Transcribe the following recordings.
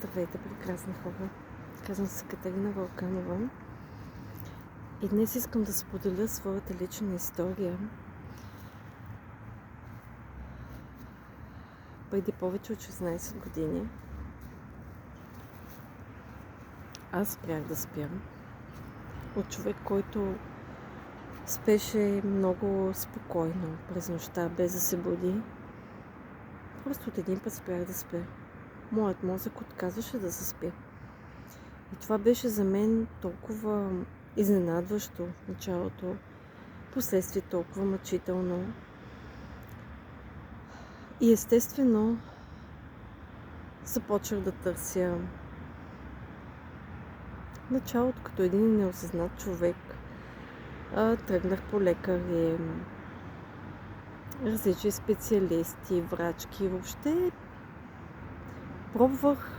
Здравейте, прекрасни хора! Казвам се Катерина Вълканова и днес искам да споделя своята лична история. Преди повече от 16 години аз спрях да спя. От човек, който спеше много спокойно през нощта, без да се буди. Просто от един път спрях да спя. Моят мозък отказваше да се спи. И това беше за мен толкова изненадващо в началото, последствие толкова мъчително. И естествено започнах да търся началото като един неосъзнат човек. Тръгнах по лекари, различни специалисти, врачки. Въобще пробвах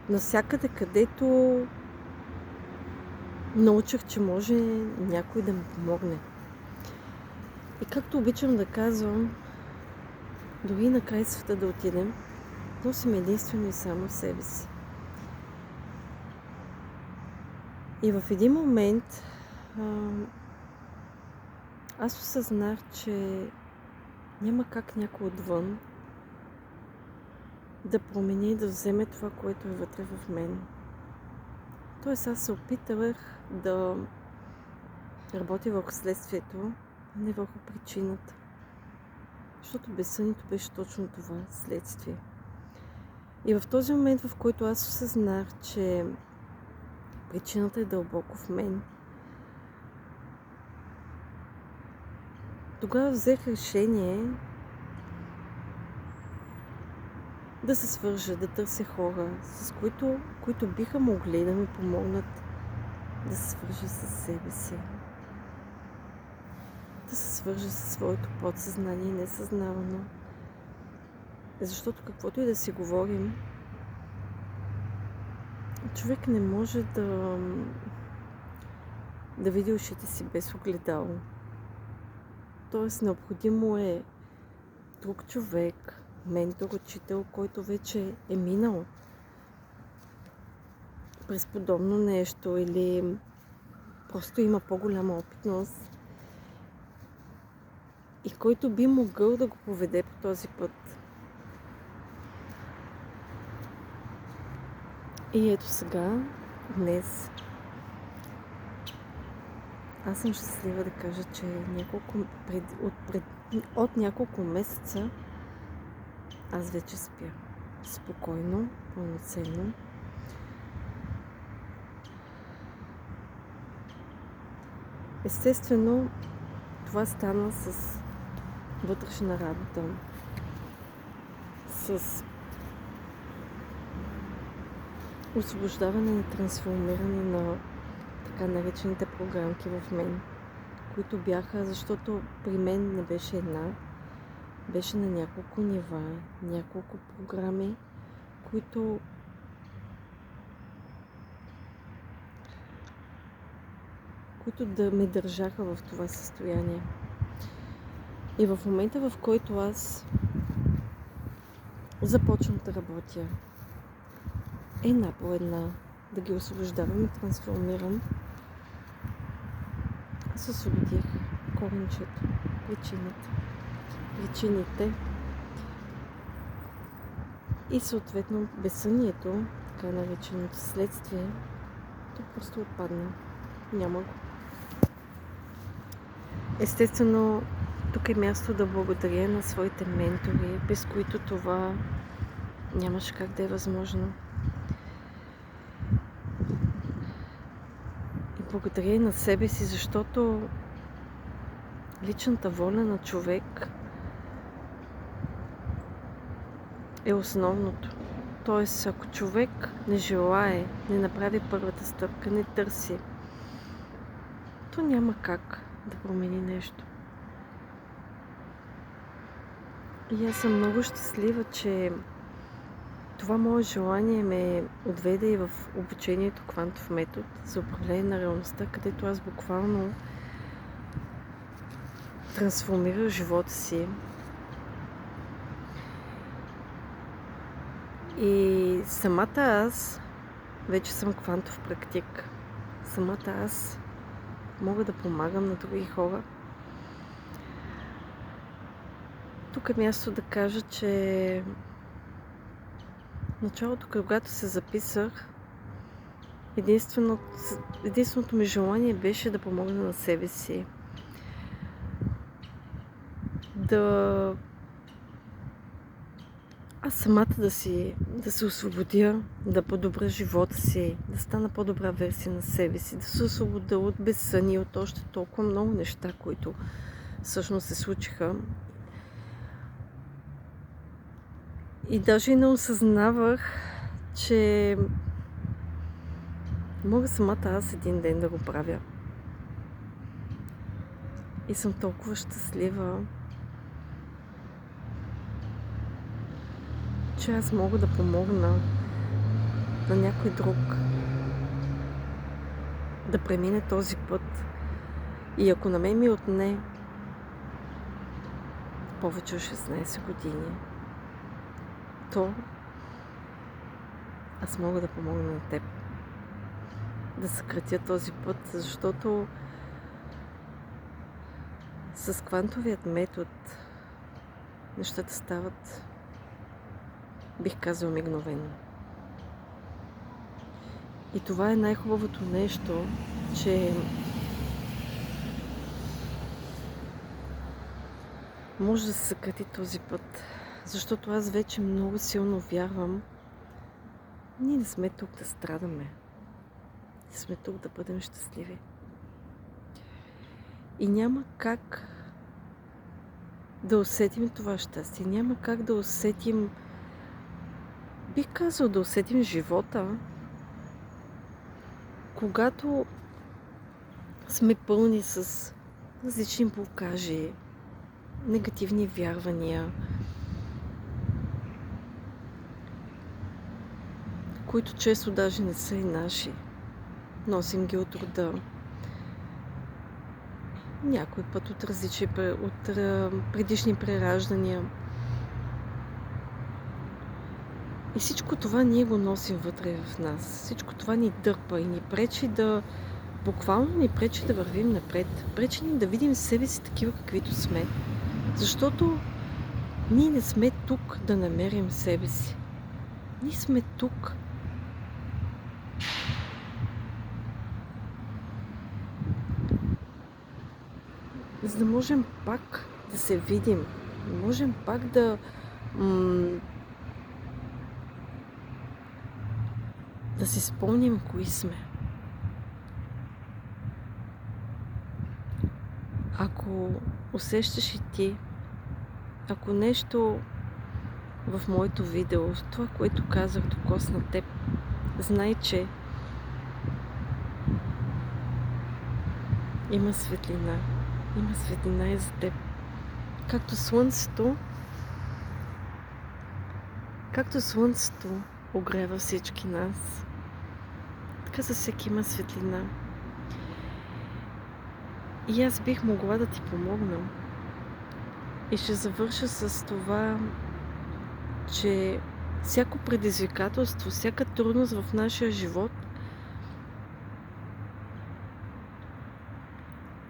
навсякъде, където научих, че може някой да ми помогне. И както обичам да казвам, дори на край света да отидем, носим единствено и само в себе си. И в един момент аз осъзнах, че няма как някой отвън да промени и да вземе това, което е вътре в мен. Тоест аз се опитвах да работя върху следствието, а не върху причината. Защото безсънието беше точно това следствие. И в този момент, в който аз осъзнах, че причината е дълбоко в мен, тогава взех решение да се свържа, да търся хора, с които биха могли да ми помогнат да се свържа с себе си. Да се свържа със своето подсъзнание и несъзнавано. Защото каквото и да си говорим, човек не може да види ушите си без огледало. Тоест необходимо е друг човек, ментор, учител, който вече е минал през подобно нещо или просто има по-голяма опитност и който би могъл да го поведе по този път. И ето сега, днес, аз съм щастлива да кажа, че от няколко месеца аз вече спя. Спокойно, пълноценно. Естествено, това стана с вътрешна работа, с освобождаване и трансформиране на така наречените програмки в мен, които бяха, защото при мен не беше една, беше на няколко нива, няколко програми, които да ме държаха в това състояние. И в момента, в който аз започвам да работя една по една, да ги освобождавам и трансформирам, аз освободих коренчето, причините и съответно безсънието, така нареченото следствие, то просто отпадна. Няма го. Естествено, тук е място да благодаря на своите ментори, без които това нямаше как да е възможно. И благодаря и на себе си, защото личната воля на човек е основното. Тоест, ако човек не желае, не направи първата стъпка, не търси, то няма как да промени нещо. И аз съм много щастлива, че това мое желание ме отведе и в обучението Квантов метод за управление на реалността, където аз буквално трансформирах живота си И самата аз вече съм квантов практик. Самата аз мога да помагам на други хора. Тук е място да кажа, че в началото, когато се записах, единственото ми желание беше да помогна на себе си. Аз самата да се освободя, да подобря живота си, да стана по-добра версия на себе си, да се освободя от безсъние, от още толкова много неща, които всъщност се случиха. И даже и не осъзнавах, че мога самата аз един ден да го правя. И съм толкова щастлива, че аз мога да помогна на някой друг да премине този път. И ако на мен ми отне повече от 16 години, то аз мога да помогна на теб да съкратя този път, защото с квантовият метод нещата стават, бих казал, мигновено. И това е най-хубавото нещо, че може да се съкрати този път, защото аз вече много силно вярвам, ние не сме тук да страдаме. Ние сме тук да бъдем щастливи. И няма как да усетим това щастие. Няма как да усетим, бих казал, да усетим живота, когато сме пълни с различни блокажи, негативни вярвания, които често даже не са и наши. Носим ги от рода. Някой път от предишни прераждания. И всичко това ние го носим вътре в нас. Всичко това ни дърпа и ни пречи буквално ни пречи да вървим напред. Пречи ни да видим себе си такива, каквито сме. Защото ние не сме тук да намерим себе си. Ние сме тук за да можем пак да се видим. Можем пак да си спомним кои сме. Ако усещаш и ти, ако нещо в моето видео, това, което казах, докосна теб, знай, че има светлина. Има светлина и за теб. Както слънцето огрева всички нас, така за всеки има светлина. И аз бих могла да ти помогна. И ще завърша с това, че всяко предизвикателство, всяка трудност в нашия живот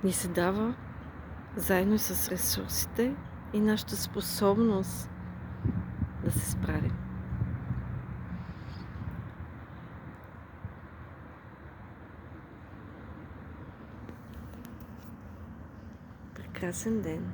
ни се дава заедно и с ресурсите и нашата способност да се справим. Прекрасен ден!